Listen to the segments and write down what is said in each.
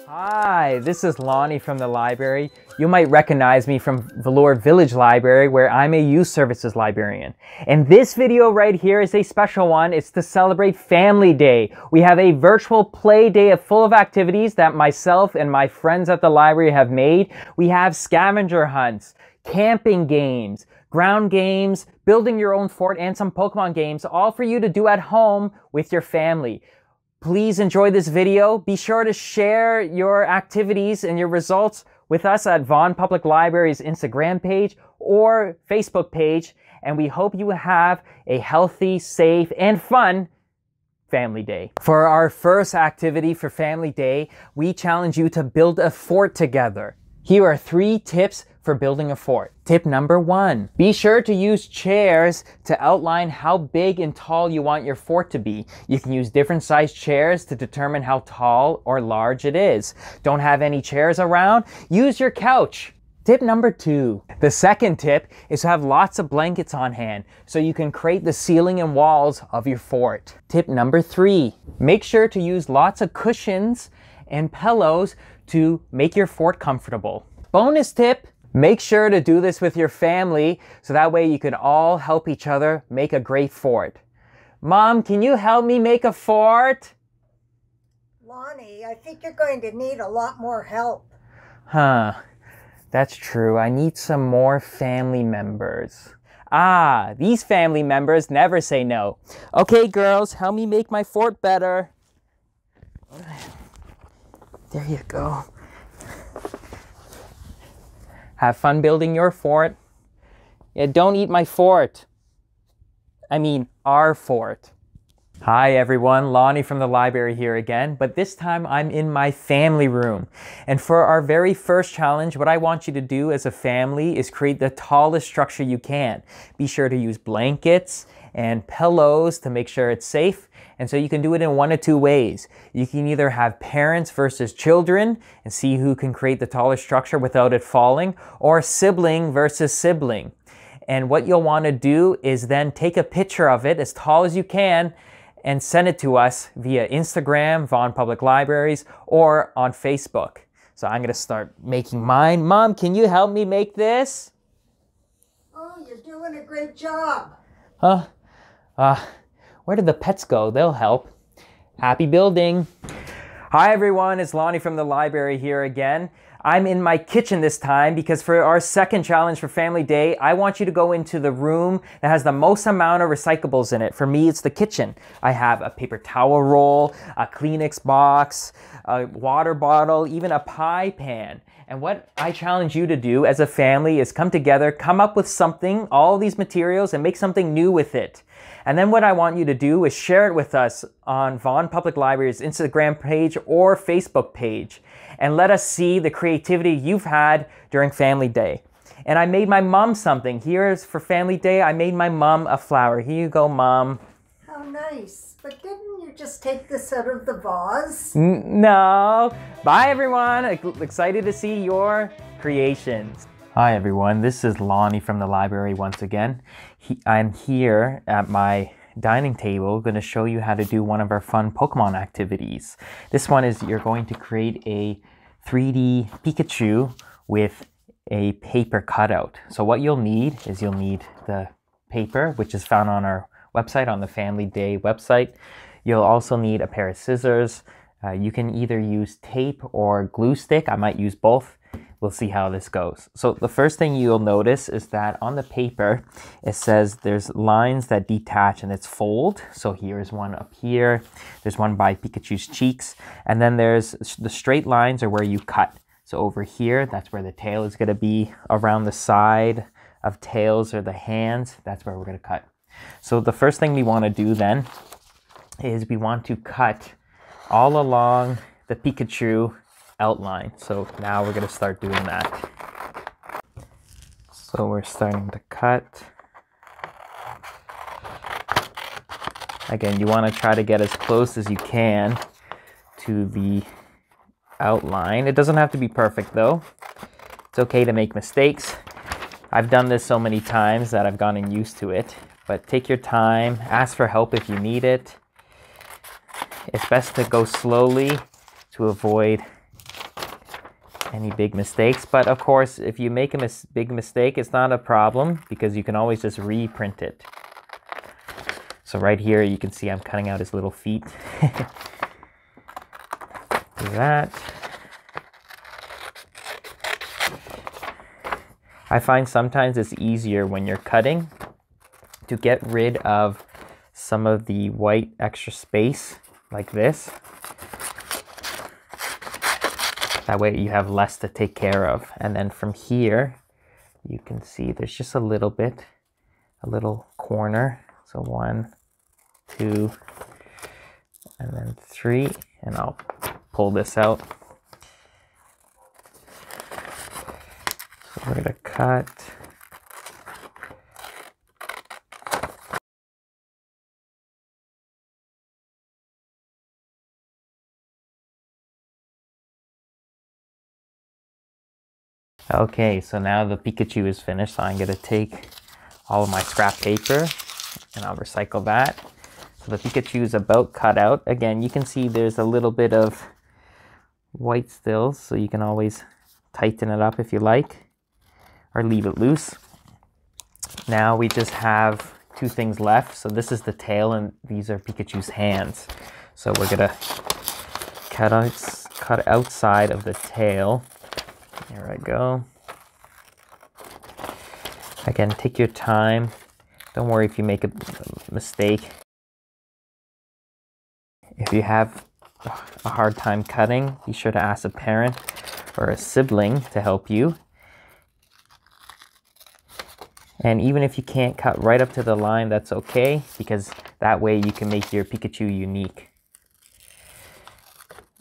Hi, this is Lonnie from the library. You might recognize me from Velour Village Library, where I'm a youth services librarian. And this video right here is a special one. It's to celebrate Family Day. We have a virtual play day full of activities that myself and my friends at the library have made. We have scavenger hunts, camping games, ground games, building your own fort, and some Pokemon games, all for you to do at home with your family. Please enjoy this video. Be sure to share your activities and your results with us at Vaughan Public Library's Instagram page or Facebook page. And we hope you have a healthy, safe, and fun Family Day. For our first activity for Family Day, we challenge you to build a fort together. Here are 3 tips for building a fort. Tip number 1, be sure to use chairs to outline how big and tall you want your fort to be. You can use different sized chairs to determine how tall or large it is. Don't have any chairs around? Use your couch. Tip number 2. The second tip is to have lots of blankets on hand so you can create the ceiling and walls of your fort. Tip number 3. Make sure to use lots of cushions and pillows to make your fort comfortable. Bonus tip, make sure to do this with your family so that way you can all help each other make a great fort. Mom, can you help me make a fort? Lonnie, I think you're going to need a lot more help. Huh, that's true. I need some more family members. Ah, these family members never say no. Okay, girls, help me make my fort better. There you go. Have fun building your fort. Yeah, don't eat my fort. I mean, our fort. Hi everyone, Lonnie from the library here again, but this time I'm in my family room. And for our very first challenge, what I want you to do as a family is create the tallest structure you can. Be sure to use blankets and pillows to make sure it's safe. And so you can do it in 1 of 2 ways. You can either have parents versus children and see who can create the tallest structure without it falling, or sibling versus sibling. And what you'll want to do is then take a picture of it as tall as you can and send it to us via Instagram, Vaughan Public Libraries, or on Facebook. So I'm going to start making mine. Mom, can you help me make this? Oh, you're doing a great job. Where did the pets go? They'll help. Happy building. Hi everyone, it's Lonnie from the library here again. I'm in my kitchen this time because for our second challenge for Family Day, I want you to go into the room that has the most amount of recyclables in it. For me, it's the kitchen. I have a paper towel roll, a Kleenex box, a water bottle, even a pie pan. And what I challenge you to do as a family is come together, come up with something, all these materials, and make something new with it. And then what I want you to do is share it with us on Vaughan Public Library's Instagram page or Facebook page. And let us see the creativity you've had during Family Day. And I made my mom something. Here's for Family Day, I made my mom a flower. Here you go, Mom. How nice. But didn't you just take this out of the vase? No. Bye, everyone. Excited to see your creations. Hi, everyone. This is Lonnie from the library once again. I'm here at my dining table going to show you how to do one of our fun Pokemon activities. This one is you're going to create a 3D Pikachu with a paper cutout. So what you'll need is you'll need the paper, which is found on our website, on the Family Day website. You'll also need a pair of scissors. You can either use tape or glue stick. I might use both. We'll see how this goes. So the first thing you'll notice is that on the paper, it says there's lines that detach and it's fold. So here's one up here. There's one by Pikachu's cheeks. And then there's the straight lines are where you cut. So over here, that's where the tail is going to be. Around the side of tails or the hands, that's where we're going to cut. So the first thing we want to do then is we want to cut all along the Pikachu outline. So now we're going to start doing that. So we're starting to cut. Again, you want to try to get as close as you can to the outline. It doesn't have to be perfect though. It's okay to make mistakes. I've done this so many times that I've gotten used to it, but take your time, ask for help if you need it. It's best to go slowly to avoid any big mistakes. But of course, if you make a big mistake, it's not a problem because you can always just reprint it. So right here, you can see I'm cutting out his little feet. Do that. I find sometimes it's easier when you're cutting to get rid of some of the white extra space like this. That way you have less to take care of. And then from here, you can see there's just a little bit, a little corner. So 1, 2, and then 3, and I'll pull this out. So we're gonna cut. Okay, so now the Pikachu is finished, so I'm going to take all of my scrap paper and I'll recycle that. So the Pikachu is about cut out. Again, you can see there's a little bit of white still, so you can always tighten it up if you like, or leave it loose. Now we just have 2 things left. So this is the tail and these are Pikachu's hands. So we're going to cut outside of the tail. There I go. Again, take your time. Don't worry if you make a mistake. If you have a hard time cutting, be sure to ask a parent or a sibling to help you. And even if you can't cut right up to the line, that's okay, because that way you can make your Pikachu unique.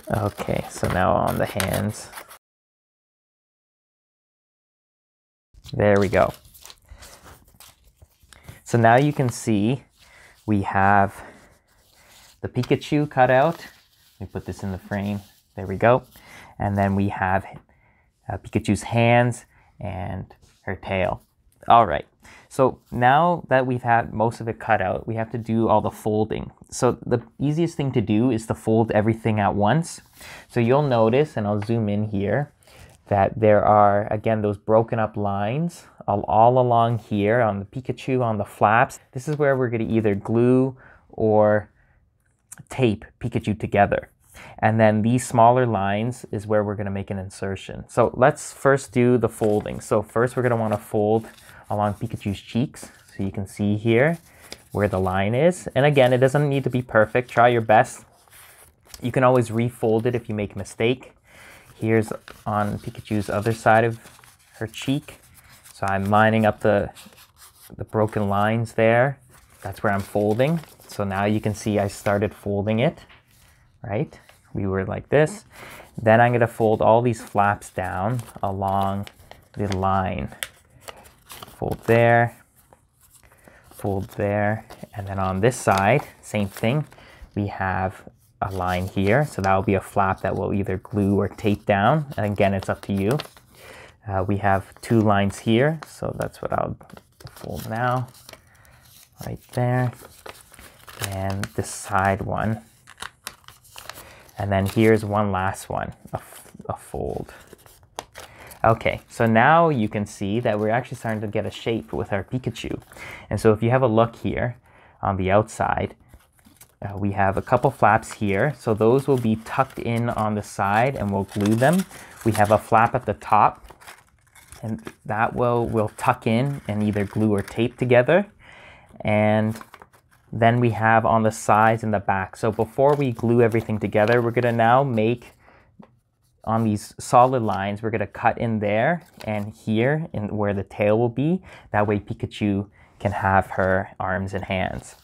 Okay, so now on the hands. There we go. So now you can see we have the Pikachu cut out. Let me put this in the frame. There we go. And then we have Pikachu's hands and her tail. All right. So now that we've had most of it cut out, we have to do all the folding. So the easiest thing to do is to fold everything at once. So you'll notice, and I'll zoom in here, that there are, again, those broken up lines all along here on the Pikachu, on the flaps. This is where we're going to either glue or tape Pikachu together. And then these smaller lines is where we're going to make an insertion. So let's first do the folding. So first we're going to want to fold along Pikachu's cheeks. So you can see here where the line is. And again, it doesn't need to be perfect. Try your best. You can always refold it if you make a mistake. Here's on Pikachu's other side of her cheek. So I'm lining up the broken lines there. That's where I'm folding. So now you can see I started folding it, right? We were like this. Then I'm going to fold all these flaps down along the line. Fold there, and then on this side, same thing. We have a line here, so that will be a flap that will either glue or tape down. And again, it's up to you. We have 2 lines here, so that's what I'll fold now, right there. And this side one. And then here's one last one, a fold. Okay, so now you can see that we're actually starting to get a shape with our Pikachu. And so if you have a look here on the outside, we have a couple flaps here. So those will be tucked in on the side and we'll glue them. We have a flap at the top and that we'll tuck in and either glue or tape together. And then we have on the sides and the back. So before we glue everything together, we're gonna now make, on these solid lines, we're gonna cut in there and here in where the tail will be. That way Pikachu can have her arms and hands.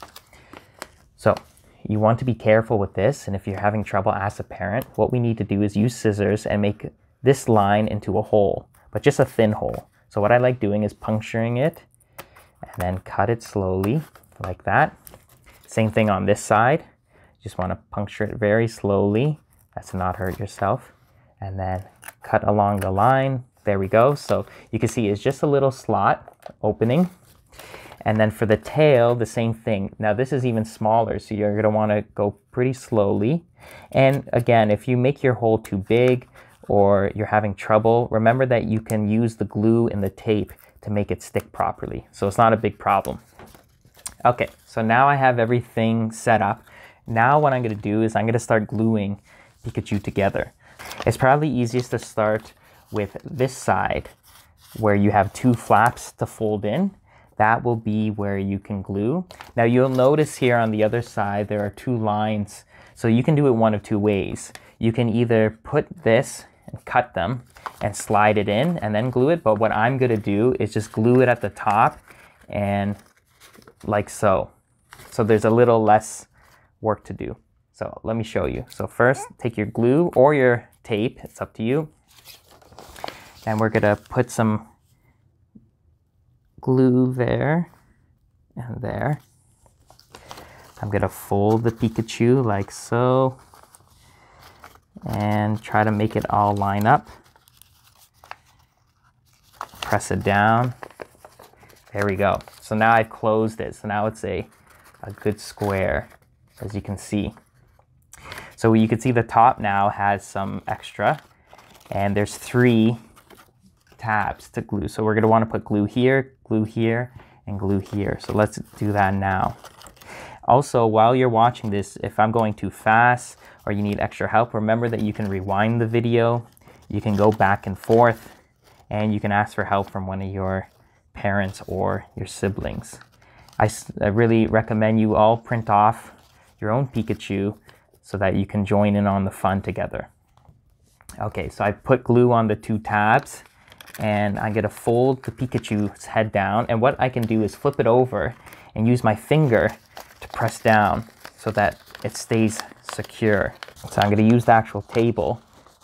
So you want to be careful with this, and if you're having trouble, ask a parent. What we need to do is use scissors and make this line into a hole, but just a thin hole. So what I like doing is puncturing it and then cut it slowly like that. Same thing on this side. Just want to puncture it very slowly as to not hurt yourself. And then cut along the line. There we go. So you can see it's just a little slot opening. And then for the tail, the same thing. Now this is even smaller, so you're going to want to go pretty slowly. And again, if you make your hole too big or you're having trouble, remember that you can use the glue and the tape to make it stick properly. So it's not a big problem. Okay, so now I have everything set up. Now what I'm going to do is I'm going to start gluing Pikachu together. It's probably easiest to start with this side where you have two flaps to fold in. That will be where you can glue. Now you'll notice here on the other side there are two lines. So you can do it one of two ways. You can either put this and cut them and slide it in and then glue it. But what I'm going to do is just glue it at the top and like so. So there's a little less work to do. So let me show you. So first take your glue or your tape, it's up to you. And we're gonna put some glue there and there. I'm gonna fold the Pikachu like so and try to make it all line up. Press it down. There we go. So now I've closed it. So now it's a good square, as you can see. So you can see the top now has some extra, and there's 3 tabs to glue. So we're going to want to put glue here, and glue here. So let's do that now. Also, while you're watching this, if I'm going too fast or you need extra help, remember that you can rewind the video, you can go back and forth, and you can ask for help from one of your parents or your siblings. I really recommend you all print off your own Pikachu so that you can join in on the fun together. Okay, so I put glue on the 2 tabs and I'm gonna fold the Pikachu's head down, and what I can do is flip it over and use my finger to press down so that it stays secure. So I'm gonna use the actual table,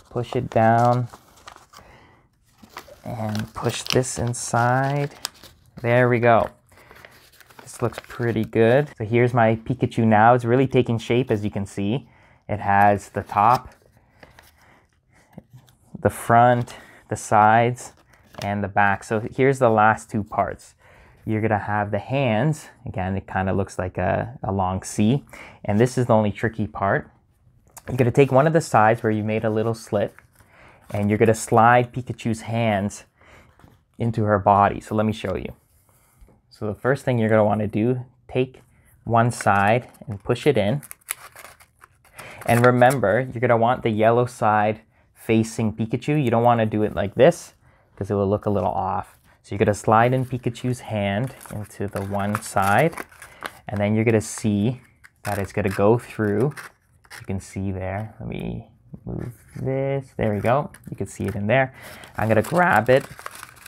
push it down and push this inside. There we go. This looks pretty good. So here's my Pikachu now. It's really taking shape, as you can see. It has the top, the front, the sides, and the back. So here's the last 2 parts. You're gonna have the hands. Again, it kind of looks like a long C. And this is the only tricky part. You're gonna take one of the sides where you made a little slit, and you're gonna slide Pikachu's hands into her body. So let me show you. So the first thing you're gonna wanna do, take one side and push it in. And remember, you're gonna want the yellow side facing Pikachu. You don't wanna do it like this because it will look a little off. So you're gonna slide in Pikachu's hand into the one side, and then you're gonna see that it's gonna go through. You can see there, let me move this, there we go. You can see it in there. I'm gonna grab it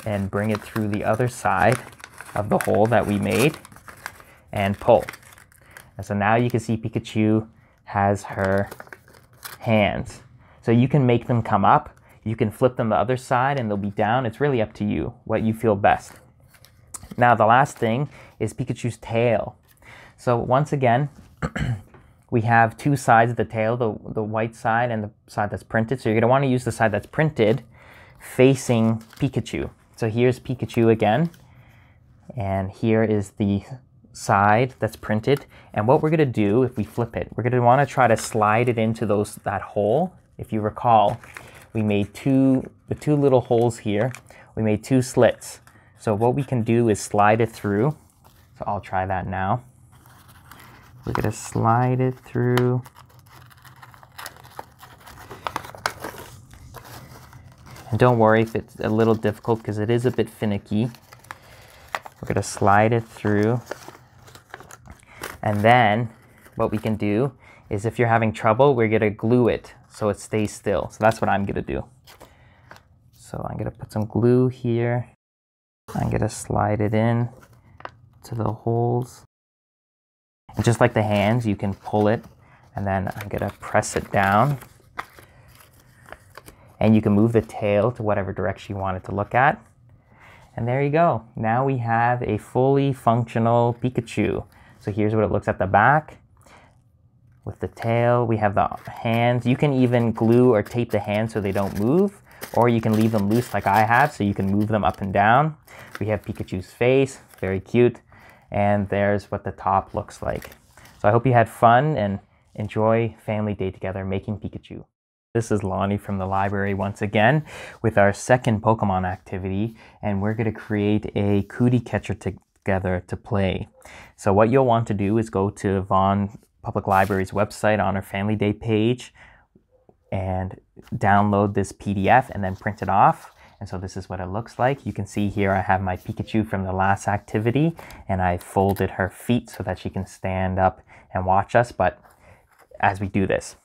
and bring it through the other side of the hole that we made and pull. And so now you can see Pikachu has her hands. So you can make them come up, you can flip them the other side and they'll be down. It's really up to you, what you feel best. Now the last thing is Pikachu's tail. So once again, we have 2 sides of the tail, the white side and the side that's printed. So you're gonna wanna use the side that's printed facing Pikachu. So here's Pikachu again, and here is the side that's printed. And what we're gonna do, if we flip it, we're gonna wanna try to slide it into that hole. If you recall, we made the two little holes here, we made 2 slits. So what we can do is slide it through. So I'll try that now. We're gonna slide it through. And don't worry if it's a little difficult because it is a bit finicky. We're gonna slide it through. And then what we can do is, if you're having trouble, we're gonna glue it so it stays still. So that's what I'm gonna do. So I'm gonna put some glue here. I'm gonna slide it in to the holes. And just like the hands, you can pull it, and then I'm gonna press it down. And you can move the tail to whatever direction you want it to look at. And there you go. Now we have a fully functional Pikachu. So here's what it looks at the back. With the tail, we have the hands. You can even glue or tape the hands so they don't move, or you can leave them loose like I have, so you can move them up and down. We have Pikachu's face, very cute. And there's what the top looks like. So I hope you had fun and enjoy Family Day together making Pikachu. This is Lonnie from the library once again with our second Pokemon activity, and we're going to create a cootie catcher together to play. So what you'll want to do is go to Vaughan Public Library's website on our Family Day page and download this PDF and then print it off. And so this is what it looks like. You can see here I have my Pikachu from the last activity, and I folded her feet so that she can stand up and watch us, but as we do this.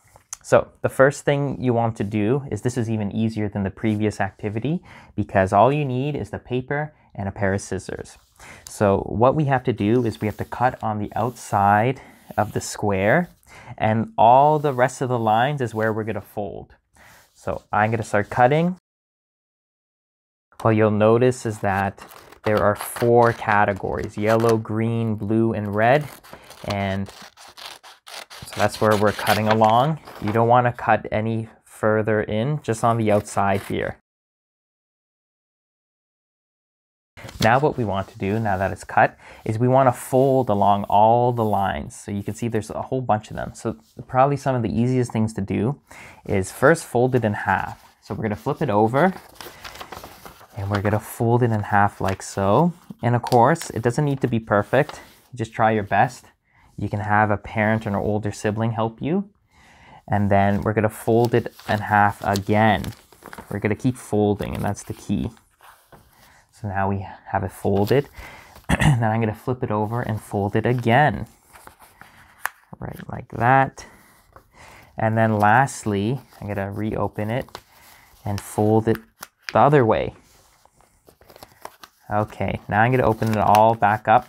So the first thing you want to do is, this is even easier than the previous activity because all you need is the paper and a pair of scissors. So what we have to do is we have to cut on the outside of the square, and all the rest of the lines is where we're going to fold. So I'm going to start cutting. What you'll notice is that there are 4 categories: yellow, green, blue, and red. And so that's where we're cutting along. You don't want to cut any further in, just on the outside here. Now what we want to do, now that it's cut, is we want to fold along all the lines. So you can see there's a whole bunch of them. So probably some of the easiest things to do is first fold it in half. So we're going to flip it over, and we're going to fold it in half like so. And of course, it doesn't need to be perfect. Just try your best. You can have a parent or an older sibling help you. And then we're going to fold it in half again. We're going to keep folding, and that's the key. So now we have it folded. Then I'm going to flip it over and fold it again. Right like that. And then lastly, I'm going to reopen it and fold it the other way. Okay, now I'm going to open it all back up.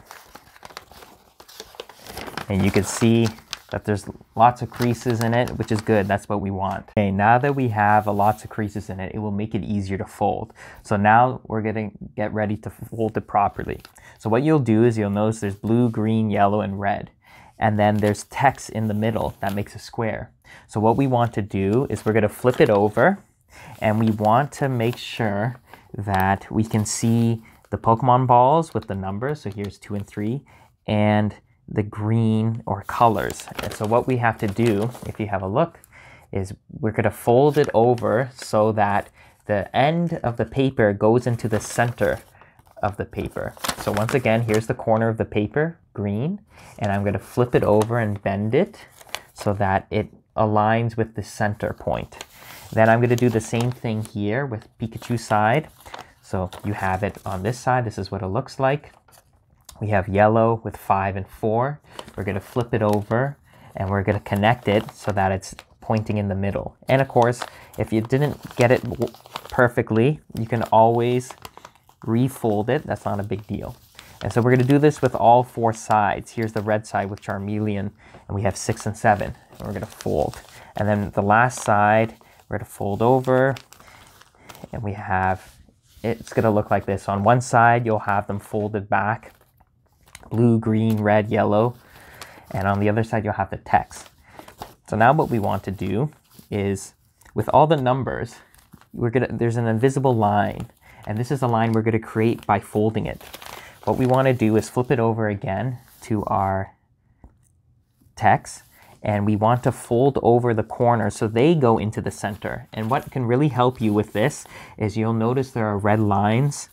And you can see that there's lots of creases in it, which is good. That's what we want. Okay, now that we have lots of creases in it, it will make it easier to fold. So now we're going to get ready to fold it properly. So what you'll do is you'll notice there's blue, green, yellow, and red. And then there's text in the middle that makes a square. So what we want to do is we're going to flip it over, and we want to make sure that we can see the Pokemon balls with the numbers. So here's 2 and 3, and the green or colors. And so what we have to do, if you have a look, is we're going to fold it over so that the end of the paper goes into the center of the paper. So once again, here's the corner of the paper, green, and I'm going to flip it over and bend it so that it aligns with the center point. Then I'm going to do the same thing here with Pikachu's side. So you have it on this side. This is what it looks like. We have yellow with 5 and 4. We're going to flip it over, and we're going to connect it so that it's pointing in the middle. And of course, if you didn't get it perfectly, you can always refold it. That's not a big deal. And so we're going to do this with all 4 sides. Here's the red side with Charmeleon, and we have 6 and 7. And we're going to fold. And then the last side, we're going to fold over, and we have, it's going to look like this. On one side, you'll have them folded back, blue, green, red, yellow, and on the other side you'll have the text. So now what we want to do is, with all the numbers, there's an invisible line, and this is a line we're going to create by folding it. What we want to do is flip it over again to our text, and we want to fold over the corners so they go into the center. And what can really help you with this is you'll notice there are red lines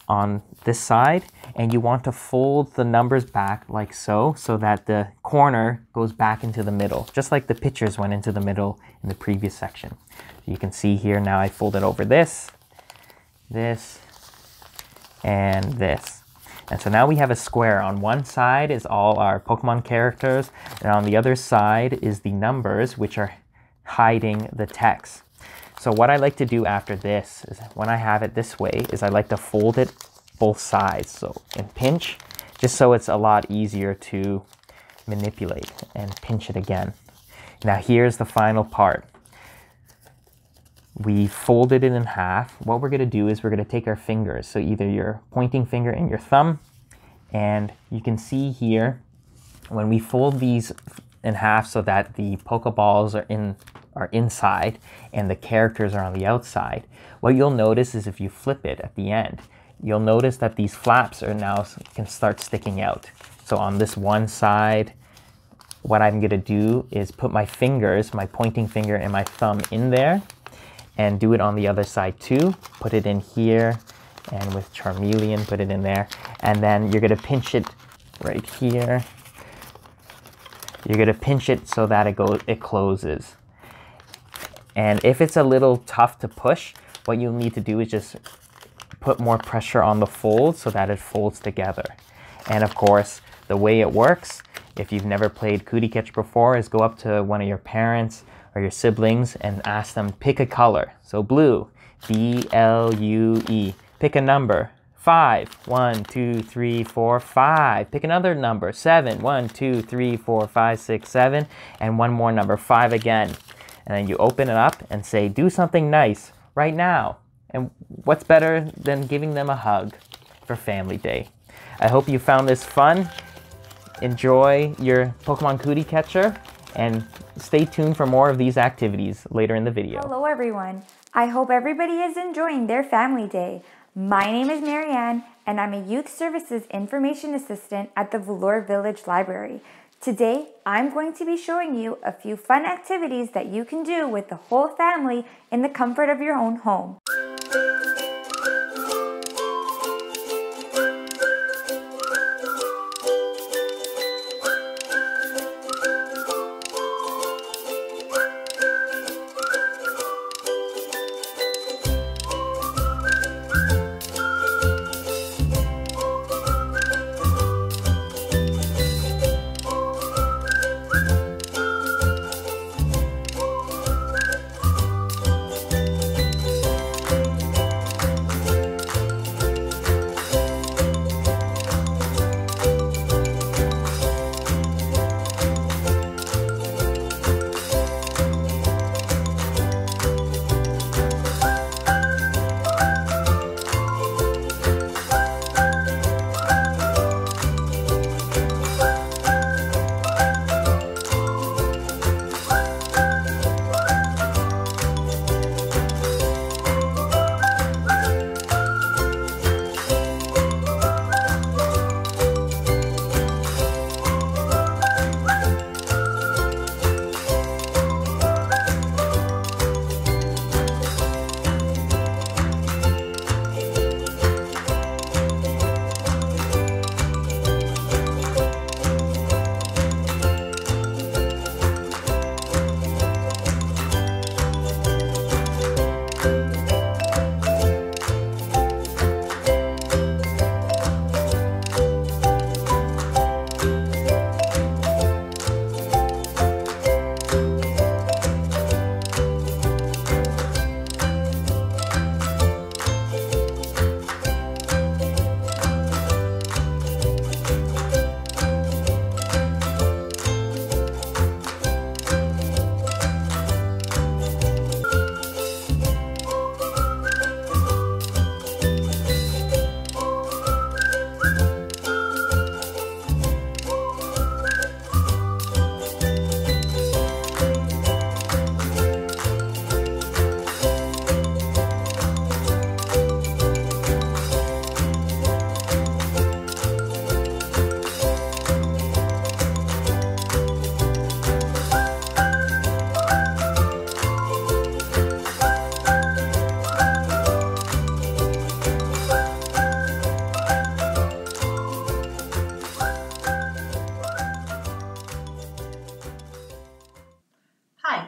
on this side, and you want to fold the numbers back like so, so that the corner goes back into the middle, just like the pictures went into the middle in the previous section. You can see here now I folded over this, this, and this. And so now we have a square. On one side is all our Pokemon characters, and on the other side is the numbers, which are hiding the text. So what I like to do after this is, when I have it this way, is I like to fold it both sides. So, and pinch, just so it's a lot easier to manipulate, and pinch it again. Now here's the final part. We folded it in half. What we're going to do is we're going to take our fingers, so either your pointing finger and your thumb, and you can see here when we fold these in half so that the Pokeballs are inside and the characters are on the outside, what you'll notice is if you flip it at the end, you'll notice that these flaps are now can start sticking out. So on this one side, what I'm gonna do is put my fingers, my pointing finger and my thumb in there, and do it on the other side too. Put it in here, and with Charmeleon, put it in there. And then you're gonna pinch it right here. You're gonna pinch it so that it closes. And if it's a little tough to push, what you'll need to do is just put more pressure on the fold so that it folds together. And of course, the way it works, if you've never played Cootie Catcher before, is go up to one of your parents or your siblings and ask them, pick a color. So blue, B-L-U-E. Pick a number, 5. 1, 2, 3, 4, 5. Pick another number, 7. 1, 2, 3, 4, 5, 6, 7. And one more number, 5 again. And then you open it up and say, do something nice right now. And what's better than giving them a hug for Family Day? I hope you found this fun. Enjoy your Pokemon Cootie Catcher and stay tuned for more of these activities later in the video. Hello everyone. I hope everybody is enjoying their Family Day. My name is Marianne and I'm a Youth Services Information Assistant at the Velour Village Library. Today, I'm going to be showing you a few fun activities that you can do with the whole family in the comfort of your own home.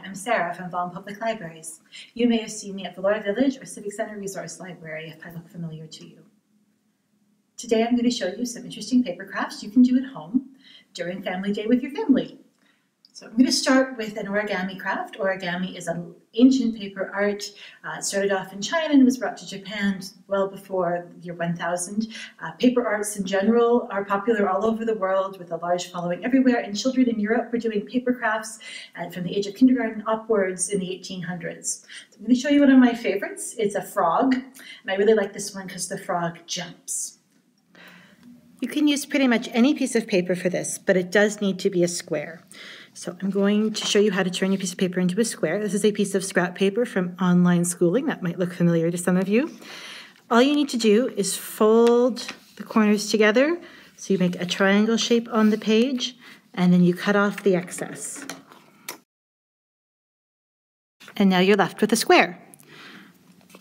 I'm Sarah from Vaughan Public Libraries. You may have seen me at Velour Village or Civic Center Resource Library if I look familiar to you. Today I'm going to show you some interesting paper crafts you can do at home during Family Day with your family. So I'm going to start with an origami craft. Origami is an ancient paper art. It started off in China and was brought to Japan well before the year 1000. Paper arts in general are popular all over the world with a large following everywhere, and children in Europe were doing paper crafts from the age of kindergarten upwards in the 1800s. So I'm going to show you one of my favorites. It's a frog, and I really like this one because the frog jumps. You can use pretty much any piece of paper for this, but it does need to be a square. So I'm going to show you how to turn your piece of paper into a square. This is a piece of scrap paper from online schooling. That might look familiar to some of you. All you need to do is fold the corners together so you make a triangle shape on the page, and then you cut off the excess. And now you're left with a square.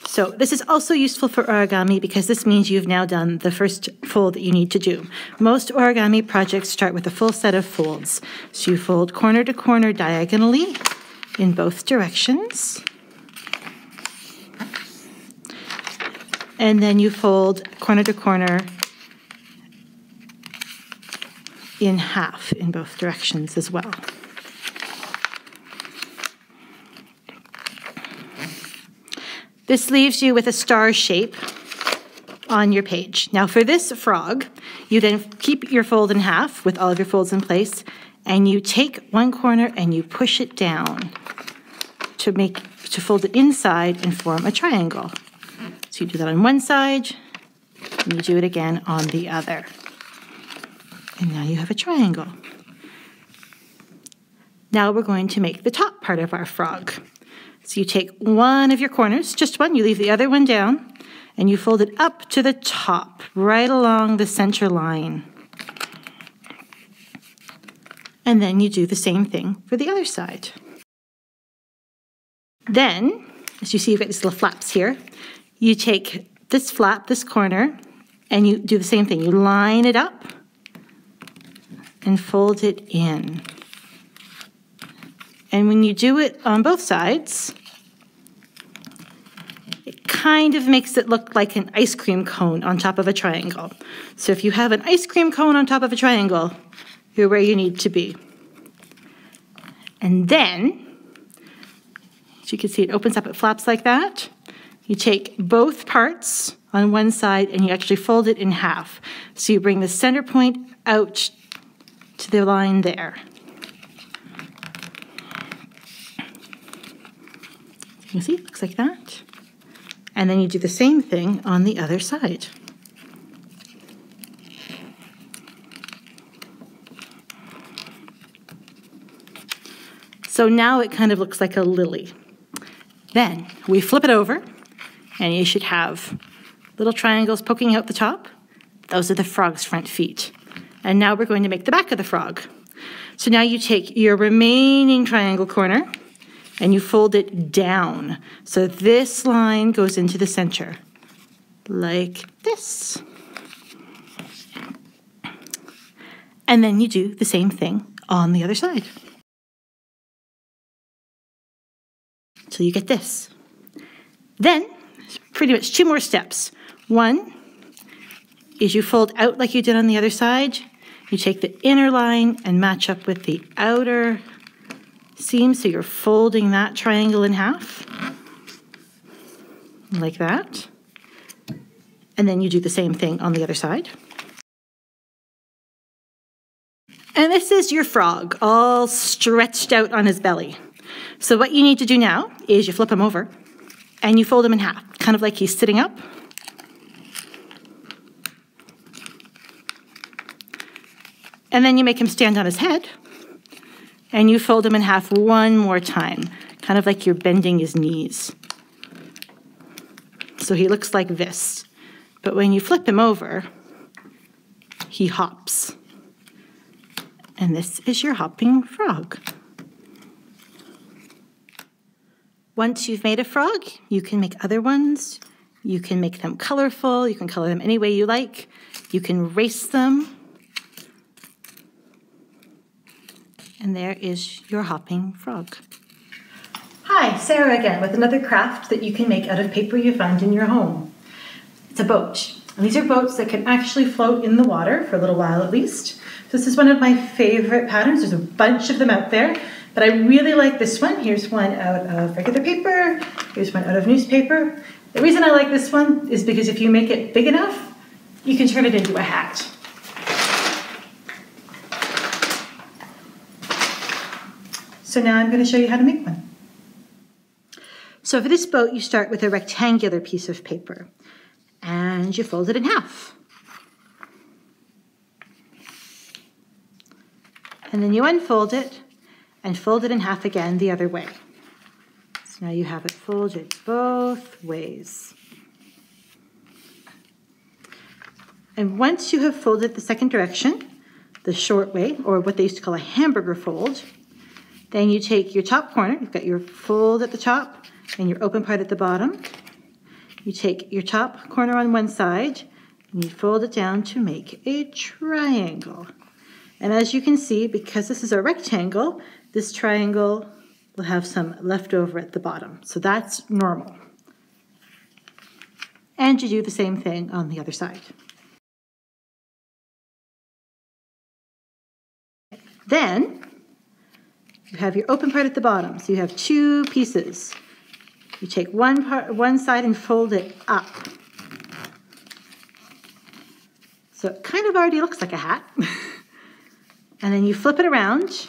So this is also useful for origami because this means you've now done the first fold that you need to do. Most origami projects start with a full set of folds. So you fold corner to corner diagonally in both directions. And then you fold corner to corner in half in both directions as well. This leaves you with a star shape on your page. Now for this frog, you then keep your fold in half with all of your folds in place, and you take one corner and you push it down to fold it inside and form a triangle. So you do that on one side, and you do it again on the other. And now you have a triangle. Now we're going to make the top part of our frog. So you take one of your corners, just one, you leave the other one down, and you fold it up to the top, right along the center line. And then you do the same thing for the other side. Then, as you see, you've got these little flaps here. You take this flap, this corner, and you do the same thing. You line it up and fold it in. And when you do it on both sides, it kind of makes it look like an ice cream cone on top of a triangle. So if you have an ice cream cone on top of a triangle, you're where you need to be. And then, as you can see, it opens up, it flaps like that. You take both parts on one side and you actually fold it in half. So you bring the center point out to the line there. You can see, it looks like that. And then you do the same thing on the other side. So now it kind of looks like a lily. Then we flip it over, and you should have little triangles poking out the top. Those are the frog's front feet. And now we're going to make the back of the frog. So now you take your remaining triangle corner, and you fold it down. So this line goes into the center, like this. And then you do the same thing on the other side. So you get this. Then, pretty much 2 more steps. One is you fold out like you did on the other side. You take the inner line and match up with the outer seam, so you're folding that triangle in half, like that. And then you do the same thing on the other side. And this is your frog, all stretched out on his belly. So what you need to do now is you flip him over, and you fold him in half, kind of like he's sitting up. And then you make him stand on his head, and you fold him in half one more time, kind of like you're bending his knees. So he looks like this. But when you flip him over, he hops. And this is your hopping frog. Once you've made a frog, you can make other ones. You can make them colorful. You can color them any way you like. You can race them. And there is your hopping frog. Hi, Sarah again with another craft that you can make out of paper you find in your home. It's a boat. And these are boats that can actually float in the water for a little while at least. So this is one of my favorite patterns. There's a bunch of them out there, but I really like this one. Here's one out of regular paper. Here's one out of newspaper. The reason I like this one is because if you make it big enough, you can turn it into a hat. So now I'm going to show you how to make one. So for this boat, you start with a rectangular piece of paper and you fold it in half. And then you unfold it and fold it in half again the other way. So now you have it folded both ways. And once you have folded the second direction, the short way, or what they used to call a hamburger fold. Then you take your top corner, you've got your fold at the top and your open part at the bottom. You take your top corner on one side and you fold it down to make a triangle. And as you can see, because this is a rectangle, this triangle will have some left over at the bottom. So that's normal. And you do the same thing on the other side. Then you have your open part at the bottom. So you have two pieces. You take one side and fold it up. So it kind of already looks like a hat. And then you flip it around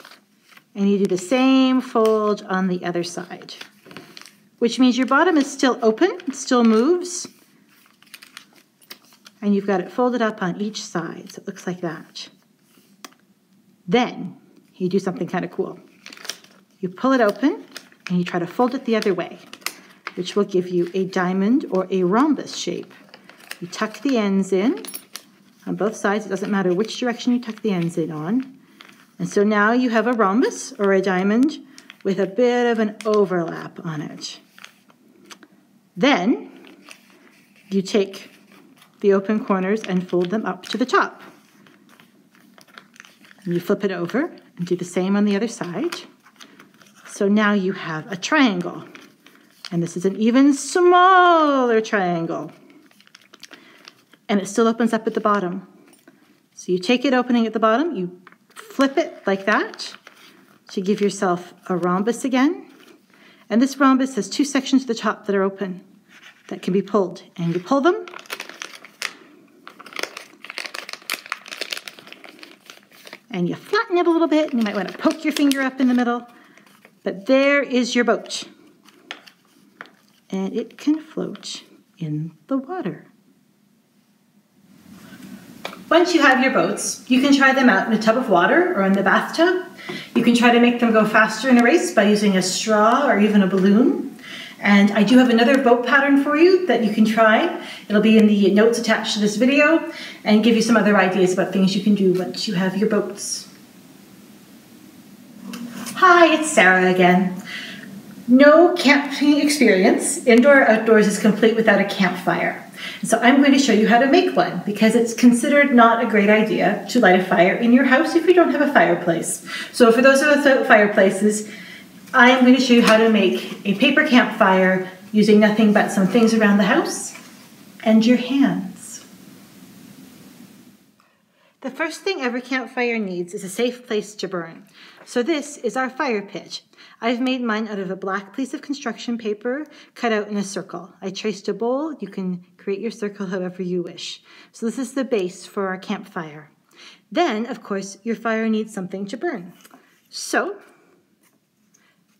and you do the same fold on the other side, which means your bottom is still open, it still moves, and you've got it folded up on each side, so it looks like that. Then you do something kind of cool. You pull it open and you try to fold it the other way, which will give you a diamond or a rhombus shape. You tuck the ends in on both sides. It doesn't matter which direction you tuck the ends in on. And so now you have a rhombus or a diamond with a bit of an overlap on it. Then you take the open corners and fold them up to the top. And you flip it over and do the same on the other side. So now you have a triangle. And this is an even smaller triangle. And it still opens up at the bottom. So you take it opening at the bottom, you flip it like that to give yourself a rhombus again. And this rhombus has two sections at the top that are open that can be pulled. And you pull them. And you flatten it a little bit. And you might want to poke your finger up in the middle. But there is your boat. And it can float in the water. Once you have your boats, you can try them out in a tub of water or in the bathtub. You can try to make them go faster in a race by using a straw or even a balloon. And I do have another boat pattern for you that you can try. It'll be in the notes attached to this video and give you some other ideas about things you can do once you have your boats. Hi, it's Sarah again. No camping experience, indoor or outdoors, is complete without a campfire. And so I'm going to show you how to make one because it's considered not a great idea to light a fire in your house if you don't have a fireplace. So for those of us without fireplaces, I am going to show you how to make a paper campfire using nothing but some things around the house and your hands. The first thing every campfire needs is a safe place to burn. So this is our fire pit. I've made mine out of a black piece of construction paper cut out in a circle. I traced a bowl. You can create your circle however you wish. So this is the base for our campfire. Then, of course, your fire needs something to burn. So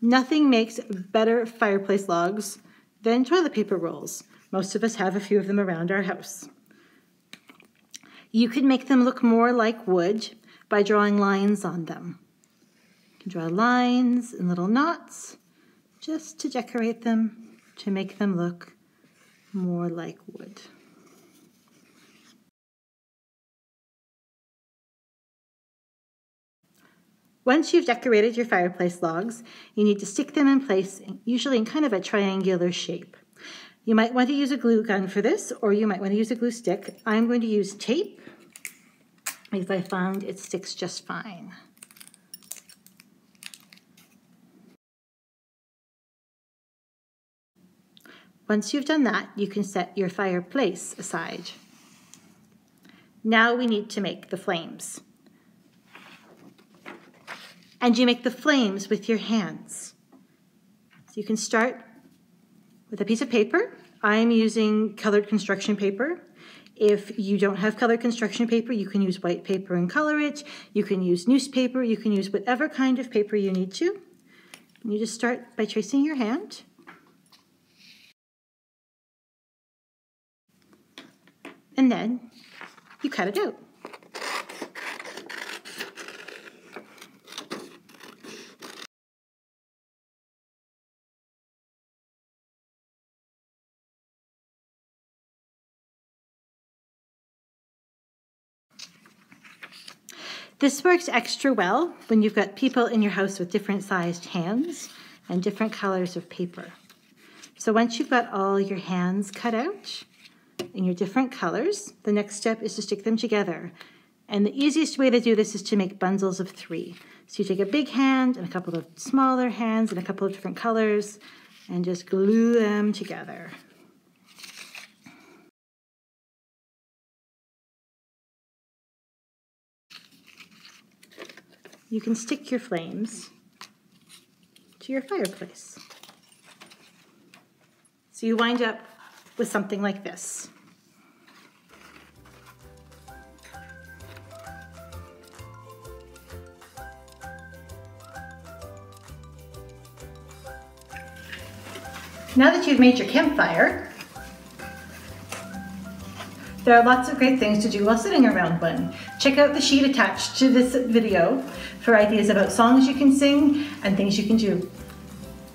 nothing makes better fireplace logs than toilet paper rolls. Most of us have a few of them around our house. You can make them look more like wood by drawing lines on them. You can draw lines and little knots just to decorate them, to make them look more like wood. Once you've decorated your fireplace logs, you need to stick them in place, usually in kind of a triangular shape. You might want to use a glue gun for this, or you might want to use a glue stick. I'm going to use tape because I found it sticks just fine. Once you've done that, you can set your fireplace aside. Now we need to make the flames. And you make the flames with your hands. So you can start with a piece of paper. I'm using colored construction paper. If you don't have colored construction paper, you can use white paper and color it. You can use newspaper. You can use whatever kind of paper you need to. And you just start by tracing your hand. And then you cut it out. This works extra well when you've got people in your house with different sized hands and different colors of paper. So once you've got all your hands cut out in your different colors, the next step is to stick them together. And the easiest way to do this is to make bundles of 3. So you take a big hand and a couple of smaller hands and a couple of different colors and just glue them together. You can stick your flames to your fireplace. So you wind up with something like this. Now that you've made your campfire, there are lots of great things to do while sitting around one. Check out the sheet attached to this video for ideas about songs you can sing and things you can do.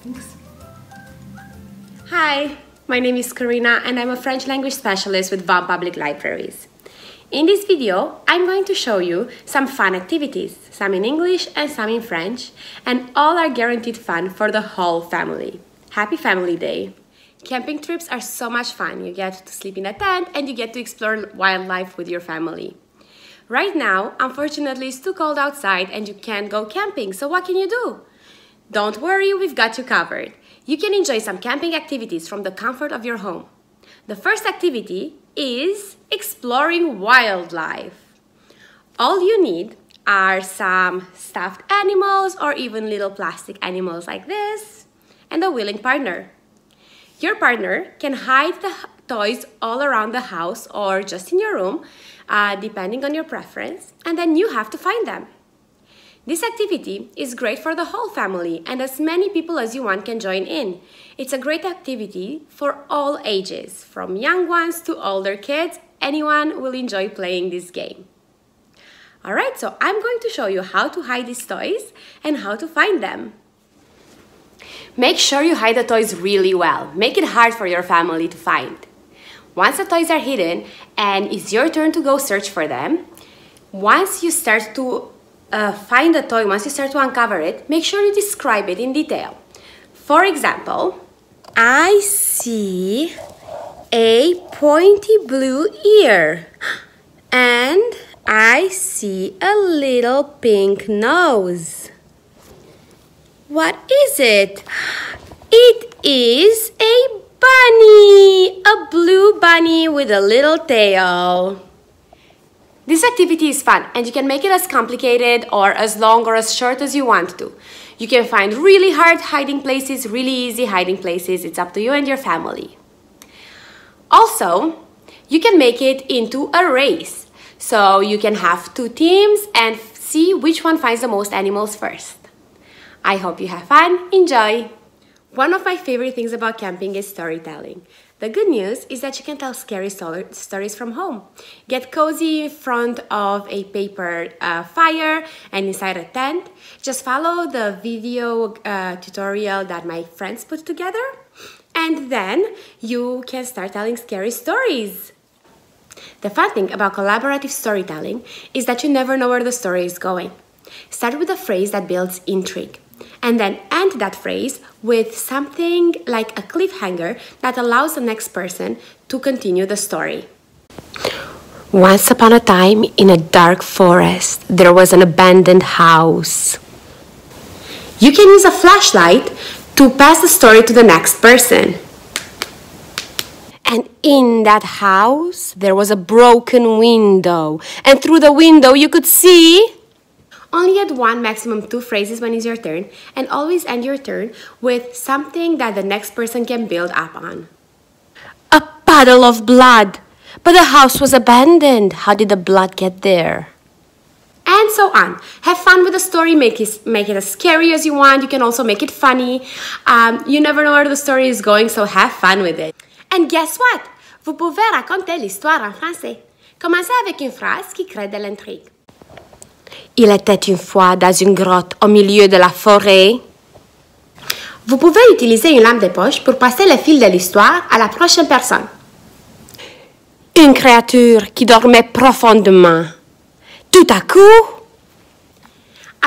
Thanks. Hi, my name is Karina and I'm a French language specialist with Vaughan Public Libraries. In this video, I'm going to show you some fun activities, some in English and some in French, and all are guaranteed fun for the whole family. Happy Family Day! Camping trips are so much fun. You get to sleep in a tent and you get to explore wildlife with your family. Right now, unfortunately, it's too cold outside and you can't go camping, so what can you do? Don't worry, we've got you covered. You can enjoy some camping activities from the comfort of your home. The first activity is exploring wildlife. All you need are some stuffed animals or even little plastic animals like this and a willing partner. Your partner can hide the toys all around the house or just in your room, depending on your preference, and then you have to find them. This activity is great for the whole family and as many people as you want can join in. It's a great activity for all ages, from young ones to older kids. Anyone will enjoy playing this game. Alright, so I'm going to show you how to hide these toys and how to find them. Make sure you hide the toys really well. Make it hard for your family to find. Once the toys are hidden and it's your turn to go search for them, once you start to find the toy, once you start to uncover it, make sure you describe it in detail. For example, I see a pointy blue ear and I see a little pink nose. What is it? It is a bunny! A blue bunny with a little tail. This activity is fun and you can make it as complicated or as long or as short as you want to. You can find really hard hiding places, really easy hiding places. It's up to you and your family. Also, you can make it into a race. So you can have 2 teams and see which one finds the most animals first. I hope you have fun. Enjoy! One of my favorite things about camping is storytelling. The good news is that you can tell scary stories from home. Get cozy in front of a paper fire and inside a tent. Just follow the video tutorial that my friends put together and then you can start telling scary stories. The fun thing about collaborative storytelling is that you never know where the story is going. Start with a phrase that builds intrigue. And then end that phrase with something like a cliffhanger that allows the next person to continue the story. Once upon a time, in a dark forest, there was an abandoned house. You can use a flashlight to pass the story to the next person. And in that house, there was a broken window. And through the window, you could see... Only add 1, maximum 2 phrases when it's your turn, and always end your turn with something that the next person can build up on. A puddle of blood! But the house was abandoned. How did the blood get there? And so on. Have fun with the story, make it as scary as you want. You can also make it funny. You never know where the story is going, so have fun with it. And guess what? Vous pouvez raconter l'histoire en français. Commencez avec une phrase qui crée de l'intrigue. Il était une fois dans une grotte au milieu de la forêt. Vous pouvez utiliser une lampe de poche pour passer le fil de l'histoire à la prochaine personne. Une créature qui dormait profondément. Tout à coup,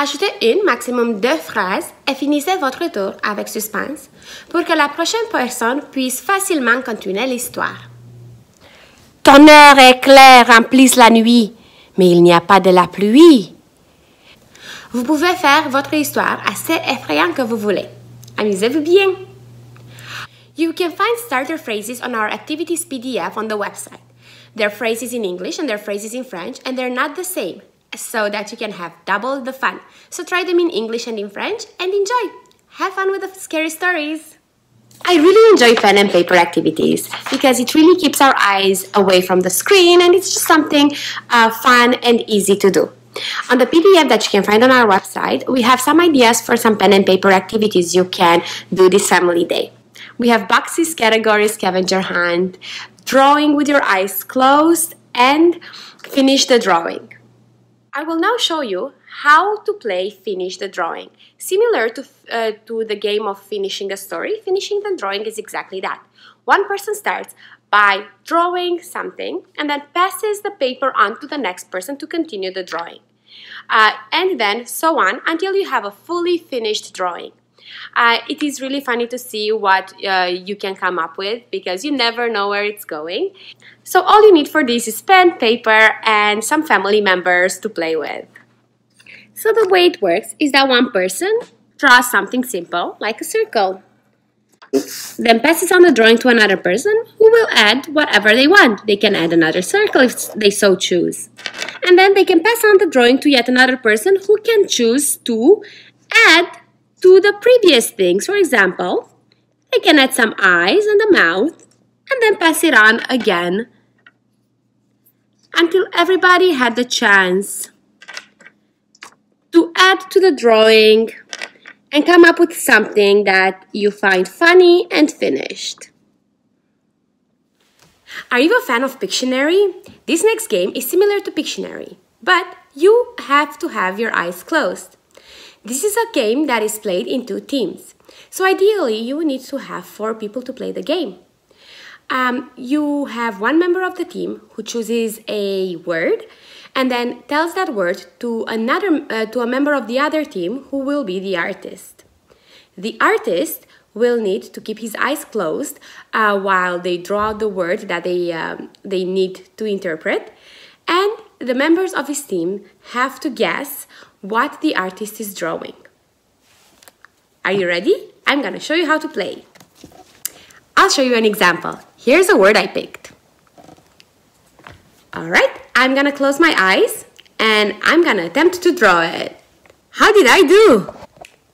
Ajoutez une, maximum 2 phrases et finissez votre tour avec suspense pour que la prochaine personne puisse facilement continuer l'histoire. Tonnerre et éclairs remplissent la nuit, mais il n'y a pas de la pluie. Vous pouvez faire votre histoire assez effrayante que vous voulez. Amusez-vous bien. You can find starter phrases on our activities PDF on the website. They're phrases in English and they're phrases in French, and they're not the same, so that you can have double the fun. So try them in English and in French and enjoy. Have fun with the scary stories. I really enjoy pen and paper activities because it really keeps our eyes away from the screen, and it's just something fun and easy to do. On the PDF that you can find on our website, we have some ideas for some pen and paper activities you can do this family day. We have boxes, categories, scavenger hunt, drawing with your eyes closed, and finish the drawing. I will now show you how to play Finish the Drawing. Similar to the game of finishing a story, finishing the drawing is exactly that. One person starts by drawing something and then passes the paper on to the next person to continue the drawing. And then so on until you have a fully finished drawing. It is really funny to see what you can come up with because you never know where it's going. So all you need for this is pen, paper, and some family members to play with. So the way it works is that one person draws something simple, like a circle. Then passes on the drawing to another person who will add whatever they want. They can add another circle if they so choose. And then they can pass on the drawing to yet another person who can choose to add to the previous things. For example, they can add some eyes and a mouth and then pass it on again until everybody had the chance to add to the drawing and come up with something that you find funny and finished. Are you a fan of Pictionary? This next game is similar to Pictionary, but you have to have your eyes closed. This is a game that is played in 2 teams. So ideally, you need to have 4 people to play the game. You have one member of the team who chooses a word and then tells that word to a member of the other team who will be the artist. The artist will need to keep his eyes closed while they draw the word that they need to interpret, and the members of his team have to guess what the artist is drawing. Are you ready? I'm gonna show you how to play. I'll show you an example. Here's a word I picked. Alright, I'm gonna close my eyes and I'm gonna attempt to draw it. How did I do?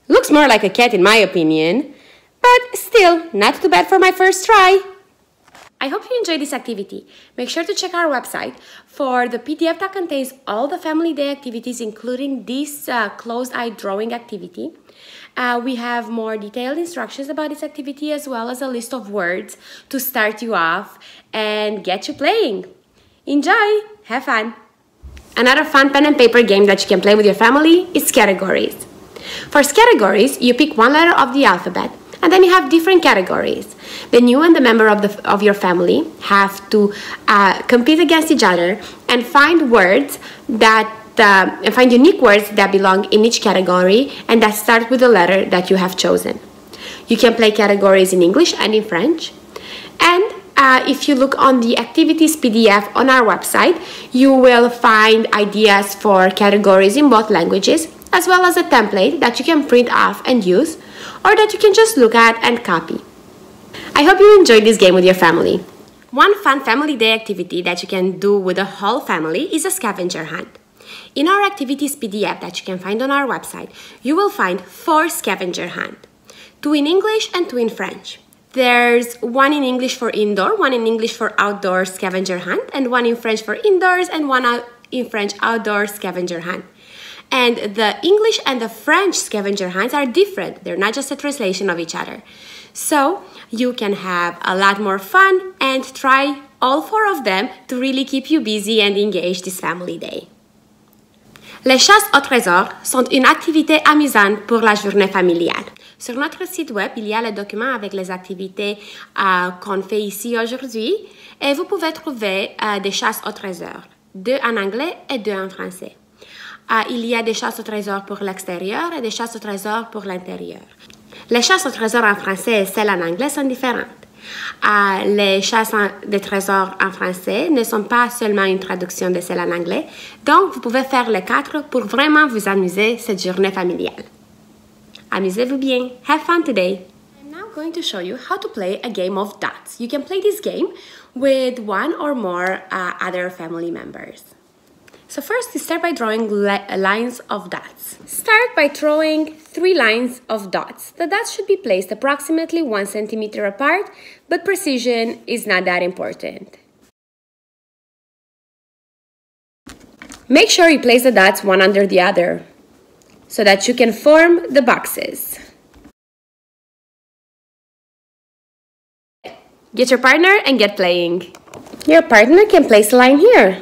Looks more like a cat in my opinion, but still not too bad for my first try. I hope you enjoyed this activity. Make sure to check our website for the PDF that contains all the family day activities, including this closed-eye drawing activity. We have more detailed instructions about this activity as well as a list of words to start you off and get you playing. Enjoy! Have fun! Another fun pen and paper game that you can play with your family is categories. For categories, you pick one letter of the alphabet and then you have different categories. Then you and the member of your family have to compete against each other and find words find unique words that belong in each category and that start with the letter that you have chosen. You can play categories in English and in French. And if you look on the activities PDF on our website, you will find ideas for categories in both languages, as well as a template that you can print off and use, or that you can just look at and copy. I hope you enjoyed this game with your family. One fun family day activity that you can do with the whole family is a scavenger hunt. In our activities PDF that you can find on our website, you will find 4 scavenger hunt, 2 in English and 2 in French. There's one in English for indoor, one in English for outdoor scavenger hunt, and one in French for indoors and one in French outdoor scavenger hunt. And the English and the French scavenger hunts are different. They're not just a translation of each other. So you can have a lot more fun and try all 4 of them to really keep you busy and engaged this family day. Les chasses au trésor sont une activité amusante pour la journée familiale. Sur notre site web, il y a le document avec les activités qu'on fait ici aujourd'hui et vous pouvez trouver des chasses au trésor, 2 en anglais et 2 en français. il y a des chasses au trésor pour l'extérieur et des chasses au trésor pour l'intérieur. Les chasses au trésor en français et celles en anglais sont différentes. Les chasses de trésors en français ne sont pas seulement une traduction de celles en anglais, donc vous pouvez faire les 4 pour vraiment vous amuser cette journée familiale. Amusez-vous bien. Have fun today. I'm now going to show you how to play a game of dots. You can play this game with one or more other family members. So first, you start by drawing lines of dots. Start by drawing 3 lines of dots. The dots should be placed approximately 1 centimeter apart, but precision is not that important. Make sure you place the dots one under the other so that you can form the boxes. Get your partner and get playing. Your partner can place a line here.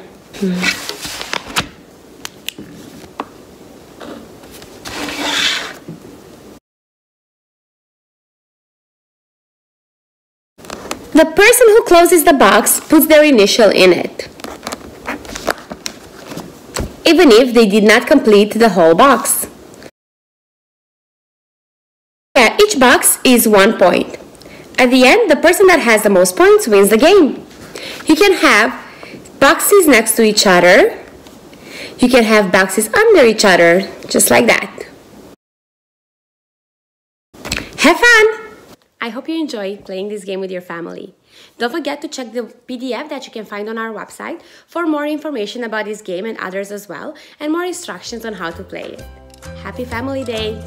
The person who closes the box puts their initial in it, even if they did not complete the whole box. Each box is 1 point. At the end, the person that has the most points wins the game. You can have boxes next to each other. You can have boxes under each other, just like that. Have fun! I hope you enjoy playing this game with your family. Don't forget to check the PDF that you can find on our website for more information about this game and others as well, and more instructions on how to play it. Happy Family Day!